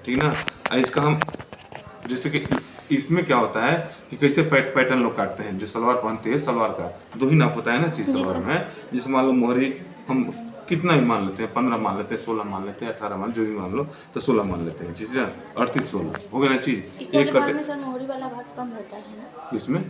ठीक ना। और इसका हम जैसे कि इसमें क्या होता है कि कैसे पैटर्न लोग काटते हैं, जो सलवार पहनते हैं सलवार का 2 ही नाप होता है ना चीज सलवार में। जैसे मान लो मोहरी हम कितना ही मान लेते हैं, 15 मान लेते हैं, 16 मान लेते हैं, 18 मान, जो भी मान लो, तो 16 मान लेते हैं चीज, 38 16 हो गया ना चीज। एक करते सर मोहरी वाला भाग कम होता है ना इसमें।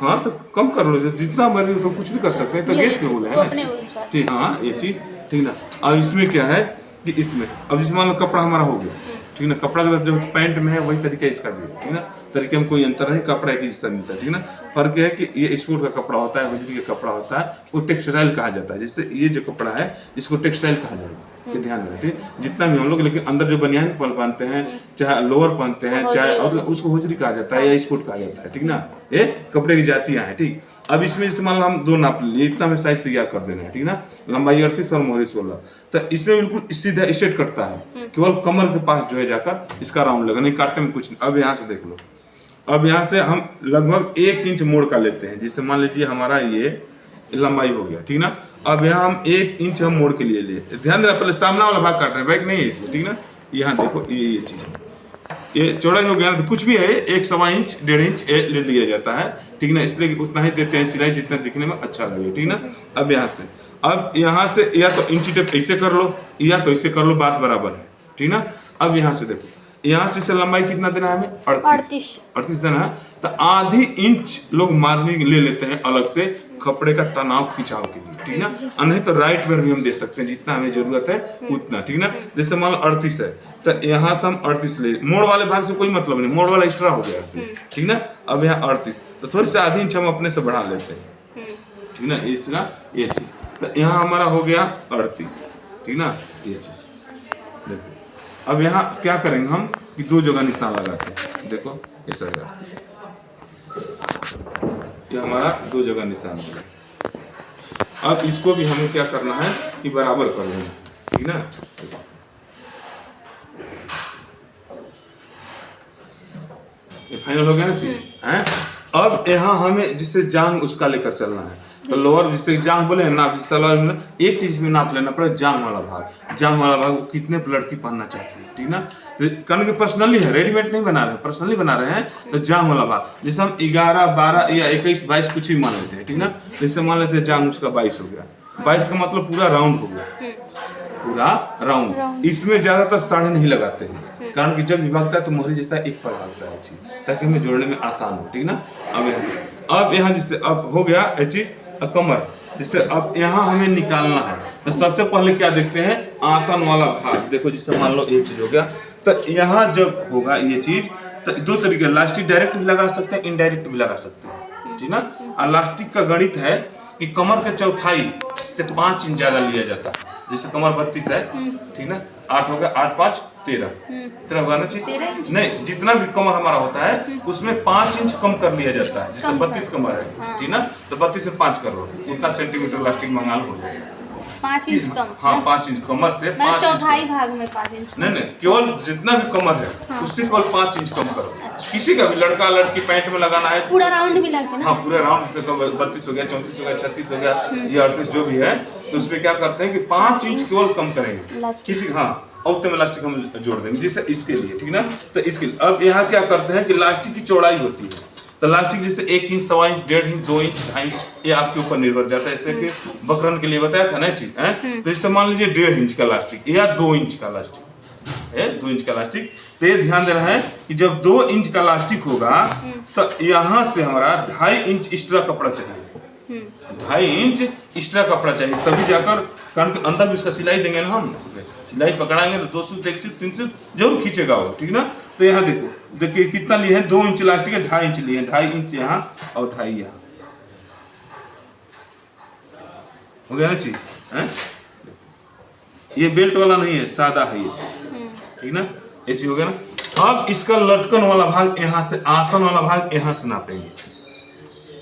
हाँ तो कम कर लो, जितना मर्जी तो कुछ भी कर सकते हैं, तो गेस पे बोले है ना। ठीक, हाँ ये चीज ठीक ना। अब इसमें क्या है कि इसमें अब जैसे मान लो कपड़ा हमारा हो गया, ठीक ना। कपड़ा का जो पैंट में है वही तरीका इसका भी है, ठीक ना। तरीके में कोई अंतर नहीं, कपड़ा एक ही जैसा मिलता है, ठीक ना। फर्क है कि ये स्पोर्ट का कपड़ा होता है, हुजरी का कपड़ा होता है, वो टेक्सटाइल कहा जाता है। जिससे ये जो कपड़ा है इसको टेक्सटाइल कहा जाएगा, ये ध्यान रखें, ठीक। जितना भी हम लोग, लेकिन अंदर जो बनियान पहनते हैं, चाहे लोअर पहनते हैं, चाहे और उसको हुजरी कहा जाता है या स्पोर्ट कहा जाता है, ठीक ना। ये कपड़े की जातियां हैं, ठीक। अब इसमें जैसे मान लो हम 2 नाप लिए, इतना में साइज तैयार कर देना है, ठीक ना। लंबाई 38 और मोहरी 16, तो इसमें बिल्कुल सीधा स्ट्रेट कटता है, केवल कमर के पास जो है जाकर इसका राउंड लगा, नहीं काटने में कुछ नहीं। अब यहाँ से देख लो, अब यहाँ से हम लगभग 1 इंच मोड़ का लेते हैं। जिससे मान लीजिए हमारा ये लंबाई हो गया, ठीक ना। अब यहाँ हम 1 इंच हम मोड़ के लिए लिए, ध्यान देना, पहले सामना वाला भाग काट रहे हैं, बैक नहीं है इसमें, ठीक ना। यहाँ देखो ये चीज, ये चौड़ाई हो गया ना, तो कुछ भी है 1 सवा इंच 1.5 इंच ले लिया जाता है, ठीक ना। इसलिए उतना ही देते हैं सिलाई जितना दिखने में अच्छा लगे, ठीक ना। अब यहाँ से या तो इंची टेप ऐसे कर लो या तो ऐसे कर लो, बात बराबर है, ठीक ना। अब यहाँ से देखो, यहाँ से लंबाई कितना देना है हमें, 38 देना है। तो आधी इंच लोग मार्जिन ले लेते हैं अलग से कपड़े का तनाव खिंचाव के लिए, ठीक ना। नहीं तो राइट में भी हम दे सकते हैं, जितना हमें जरूरत है उतना, ठीक ना। जैसे मान लो 38 है, तो यहाँ से हम 38 ले, मोड़ वाले भाग से कोई मतलब नहीं, मोड़ वाला एक्स्ट्रा हो गया, ठीक ना। अब यहाँ 38, तो थोड़ी सी आधी इंच हम अपने से बढ़ा लेते हैं, ठीक ना। इसका ये चीज, तो यहाँ हमारा हो गया 38, ठीक ना। ये चीज देखो, अब यहाँ क्या करेंगे हम कि 2 जगह निशान लगाते हैं, देखो ऐसा है, ये हमारा 2 जगह निशान है। अब इसको भी हमें क्या करना है कि बराबर कर लेना, ठीक ना। ये फाइनल हो गया ना चीज है। अब यहाँ हमें जिससे जांग उसका लेकर चलना है, तो लोअर जिससे जांग बोले हैं नाप, सलवार में एक चीज में नाप लेना पड़ेगा, जांग वाला भाग। जांग वाला भाग कितने लड़की पहनना चाहती है, ठीक ना। कन के पर्सनली है, रेडीमेड नहीं बना रहे हैं, पर्सनली बना रहे हैं, तो जांग वाला भाग। जैसे हम 11 12 या 21 22 कुछ भी मान लेते हैं, ठीक ना। जैसे मान लेते हैं जांग उसका 22 हो गया, 22 का मतलब पूरा राउंड हो गया, पूरा राउंड। इसमें ज्यादातर साढ़े नहीं लगाते हैं, कारण कि जब भागता है तो मोहरी जैसा एक पर भागता है चीज, ताकि हमें जोड़ने में आसान हो, ठीक ना। अब यहाँ जिससे अब हो गया ये चीज कमर, जिससे अब यहाँ हमें निकालना है। तो सबसे पहले क्या देखते हैं, आसन वाला भाग देखो। जिससे मान लो एक चीज हो गया, तो यहाँ जब होगा ये चीज, तो 2 तरीके, इलास्टिक डायरेक्ट भी लगा सकते हैं, इनडायरेक्ट भी लगा सकते हैं, ठीक ना। इलास्टिक का गणित है कि कमर के चौथाई से 5 इंच ज्यादा लिया जाता है। जैसे कमर 32 है, ठीक ना, 8 हो गया, 8 5 13 13 होगा ना चाहिए, नहीं जितना भी कमर हमारा होता है उसमें 5 इंच कम कर लिया जाता है। जैसे 32 कमर है, ठीक ना, तो 32 से 5 कर लो, उतना सेंटीमीटर इलास्टिक मंगा लो, हो जाएगा 5 इंच कम। हाँ 5 इंच कमर से 5 चौथाई भाग में 5 इंच नहीं, केवल जितना भी कमर है उससे केवल 5 इंच कम करो। किसी का भी लड़का लड़की पैंट में लगाना है, पूरा राउंड भी लगे ना। हाँ पूरा राउंड, जैसे 32 हो गया, 34 हो गया, 36 हो गया या 38 जो भी है, तो उसमें क्या करते हैं कि 5 इंच केवल कम करेंगे किसी, हाँ और उसमें इलास्टिक हम जोड़ देंगे, जैसे इसके लिए, ठीक ना। तो इसके अब यहाँ क्या करते हैं कि इलास्टिक की चौड़ाई होती है, तो इलास्टिक जैसे 1 इंच सवा इंच 1.5 इंच 2 इंच 2.5 इंच, ये आपके ऊपर निर्भर जाता है। जैसे कि बकरन के लिए बताया था ना चीज है, तो जैसे मान लीजिए 1.5 इंच का इलास्टिक या 2 इंच का इलास्टिक है, 2 इंच का इलास्टिक। तो ये ध्यान देना है कि जब 2 इंच का इलास्टिक होगा तो यहाँ से हमारा 2.5 इंच एक्स्ट्रा कपड़ा चाहिए, 2.5 इंच एक्स्ट्रा कपड़ा चाहिए, तभी जाकर कान के अंदर भी उसका सिलाई देंगे ना हम, सिलाई पकड़ाएंगे तो 200 300 300 जरूर खींचेगा वो, ठीक ना। तो यहाँ देखिए कितना लिए हैं, 2 इंच इलास्टिक है, 2.5 इंच लिए, 2.5 इंच यहाँ और 2.5 यहाँ, हो गया ना चीज है। ये बेल्ट वाला नहीं है, सादा है ये चीज, ठीक ना। ये चीज हो गया ना। अब इसका लटकन वाला भाग यहाँ से, आसन वाला भाग यहाँ से नापेंगे,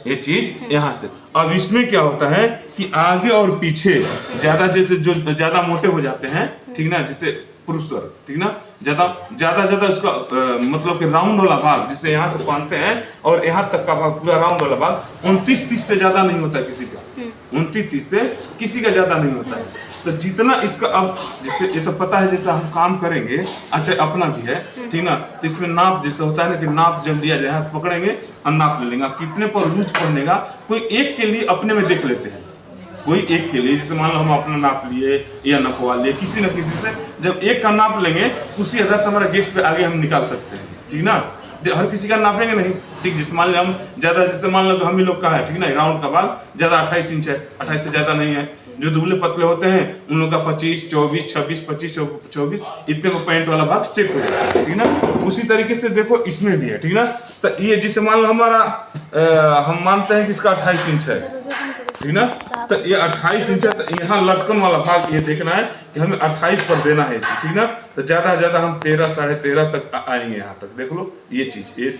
ये चीज यहाँ से। अब इसमें क्या होता है कि आगे और पीछे ज्यादा, जैसे जो ज्यादा मोटे हो जाते हैं, ठीक ना, जैसे पुरुष वर्ग, ठीक ना, ज्यादा उसका मतलब कि राउंड वाला भाग जिसे यहाँ से पहनते हैं और यहाँ तक का भाग पूरा राउंड वाला भाग 29-30 से ज्यादा नहीं होता किसी का, 29-30 से किसी का ज्यादा नहीं होता है। तो जितना इसका अब जैसे ये तो पता है जैसे हम काम करेंगे, अच्छा अपना भी है ठीक ना, तो इसमें नाप जैसे होता है ना कि नाप जब दिया जाए हाथ पकड़ेंगे और नाप ले लेंगे, कितने पर लूज पहनेगा कोई एक के लिए अपने में देख लेते हैं, कोई एक के लिए जैसे मान लो हम अपना नाप लिए या नपवा लिए किसी न किसी से, जब एक का नाप लेंगे उसी आधार से हमारा गेस्ट पे आगे हम निकाल सकते हैं ठीक ना, हर किसी का नापेंगे नहीं ठीक। जैसे मान लो हम ज्यादा जैसे मान लो हम ही लोग का है ठीक ना, राउंड का भाग ज्यादा 28 इंच है, 28 से ज्यादा नहीं है। जो दुबले पतले होते हैं उन लोग का 25, 24, 26, 25, 24 इतने को पैंट वाला भाग सेट हो जाता है ठीक ना। उसी तरीके से देखो इसमें भी है ठीक ना, तो ये जैसे मान लो हमारा हम मानते हैं कि इसका 28 इंच है ठीक ना, तो ये 28 इंच है, तो यहाँ लटकन वाला भाग ये देखना है कि हमें 28 पर देना है ठीक ना, तो ज्यादा से ज्यादा हम 13, 13.5 तक आएंगे यहाँ तक, देख लो ये चीज ये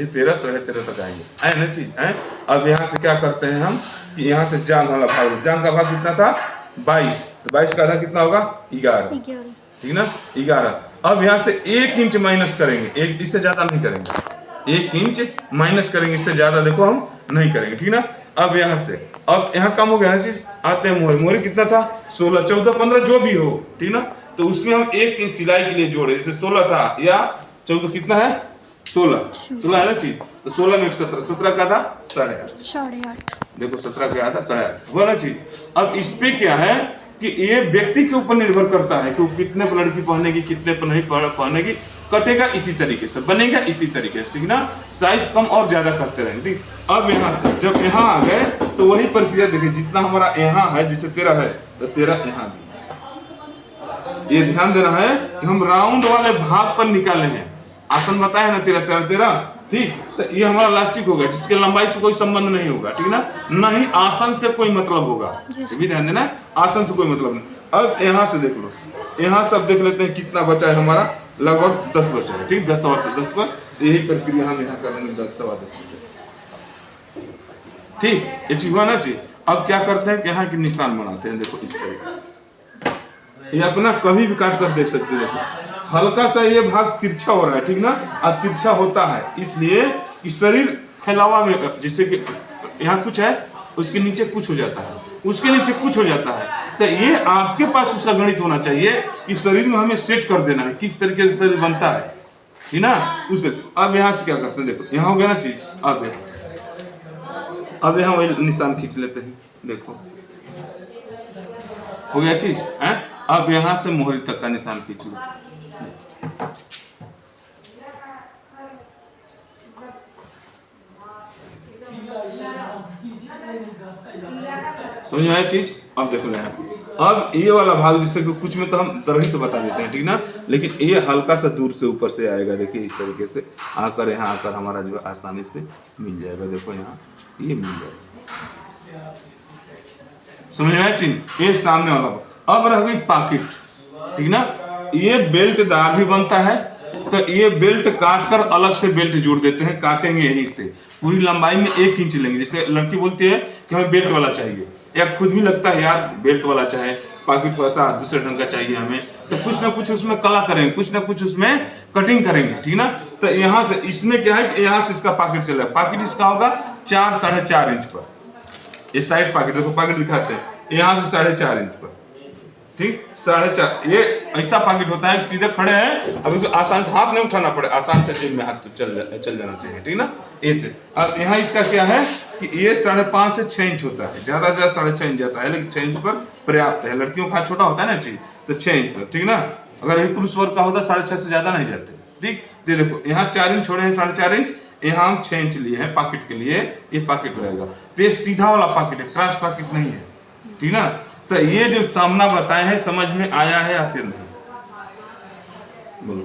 13, 13.5 तक आएंगे, आए ना चीज है। अब यहाँ से क्या करते हैं हम कि यहाँ से जांग वाला भाग, जांग का भाग कितना था 22, तो 22 का आधा कितना होगा 11 ठीक ना 11। अब यहाँ से 1 इंच माइनस करेंगे, एक इससे ज्यादा नहीं करेंगे, 1 इंच माइनस करेंगे, इससे ज्यादा देखो हम नहीं करेंगे ठीक ना। अब यहाँ से अब यहाँ कम हो गया ना चीज, आते हैं मोहरी, मोहरी कितना था 16, 14, 15 जो भी हो ठीक ना, तो उसमें हम 1 इंच सिलाई के लिए जोड़े, जैसे 16 था या 14 कितना है 16 है ना चीज, तो 16 में 17, 17 का था 8.5, देखो 17 का था 8.5 हुआ ना चीज। अब इस पे क्या है कि ये व्यक्ति के ऊपर निर्भर करता है कि वो कितने पर लड़की पहनेगी कितने पर नहीं पहनेगी, कटेगा इसी तरीके से, बनेगा इसी तरीके से ठीक ना, साइज कम और ज्यादा करते रहेंगे ठीक। अब यहाँ से जब यहाँ आ गए तो वही प्रक्रिया देखिए, जितना हमारा यहाँ है जैसे 13 है तो 13 यहाँ भी, ये ध्यान देना है कि हम राउंड वाले भाग पर निकाले हैं, आसन बताया ना 13 से 13 ठीक, तो ये हमारा लास्टिक होगा जिसके लंबाई से कोई संबंध नहीं होगा ठीक ना, न ही आसन से कोई मतलब होगा, ये भी ध्यान देना आसन से कोई मतलब नहीं। अब यहाँ से देख लो, यहाँ से अब देख लेते हैं कितना बचा है हमारा, लगभग 10 बचा है ठीक, 10 सवा 10 पर यही प्रक्रिया हम यहाँ करेंगे 10 सवा 10 ठीक, ये चीज हुआ ना चीज। अब क्या करते हैं कि यहाँ के निशान बनाते हैं, देखो इस तरीके ये अपना कभी भी काट कर देख सकते हो, देखो हल्का सा ये भाग तिरछा हो रहा है ठीक ना, अब तिरछा होता है इसलिए कि शरीर फैलावा में, जैसे कि यहाँ कुछ है उसके नीचे कुछ हो जाता है, उसके नीचे कुछ हो जाता है, तो ये आपके पास उसका गणित होना चाहिए कि शरीर में हमें सेट कर देना है किस तरीके से शरीर बनता है ठीक ना उस। अब यहाँ से क्या करते हैं, देखो यहाँ हो गया ना चीज, अब यहाँ वही निशान खींच लेते हैं, देखो हो गया चीज है। अब यहाँ से मोहरी तक का निशान खींच लो, समझ में आया चीज। अब देखो यहाँ से अब ये वाला भाग जिससे कि कुछ में तो हम तरह से बता देते हैं ठीक ना, लेकिन ये हल्का सा दूर से ऊपर से आएगा, देखिए इस तरीके से आकर यहाँ आकर हमारा जो आसानी से मिल जाएगा, देखो यहाँ ये मिल जाएगा, समझ में आया चीज। ये सामने वाला अब रह गई पॉकेट ठीक ना, ये बेल्टदार भी बनता है, तो ये बेल्ट काट कर अलग से बेल्ट जोड़ देते हैं, काटेंगे यहीं से पूरी लंबाई में 1 इंच लेंगे, जैसे लड़की बोलती है कि हमें बेल्ट वाला चाहिए, या खुद भी लगता है यार बेल्ट वाला चाहे पॉकेट वैसा दूसरे ढंग का चाहिए हमें, तो कुछ ना कुछ उसमें कला करेंगे, कुछ ना कुछ उसमें कटिंग करेंगे ठीक ना। तो यहाँ से इसमें क्या है कि यहाँ से इसका पॉकेट चल रहा है, पॉकेट इसका होगा 4, 4.5 इंच पर, ये साइड पॉकेट देखो पॉकेट दिखाते हैं, यहाँ से 4.5 इंच पर ठीक, 4.5 ये ऐसा पॉकेट होता है सीधे खड़े हैं, अभी तो आसान से हाथ नहीं उठाना पड़े, आसान से जेब में हाथ तो चल जाना चाहिए ठीक ना ये से। अब यहाँ इसका क्या है कि ये 5.5 से 6 इंच होता है, ज्यादा से ज्यादा 6.5 इंच जाता है, लेकिन 6 इंच पर पर्याप्त है, लड़कियों का हाथ छोटा होता है ना चीज, तो 6 इंच पर ठीक ना। अगर ये पुरुष वर्ग का होता 6.5 से ज्यादा नहीं जाते ठीक। ये देखो यहाँ 4 इंच छोड़े हैं, 4.5 इंच, यहाँ हम 6 इंच लिए हैं पॉकेट के लिए, ये पॉकेट रहेगा, तो ये सीधा वाला पॉकेट है, क्रॉस पॉकेट नहीं है ठीक ना। तो ये जो सामना बताए हैं समझ में आया है या फिर नहीं, बोलो।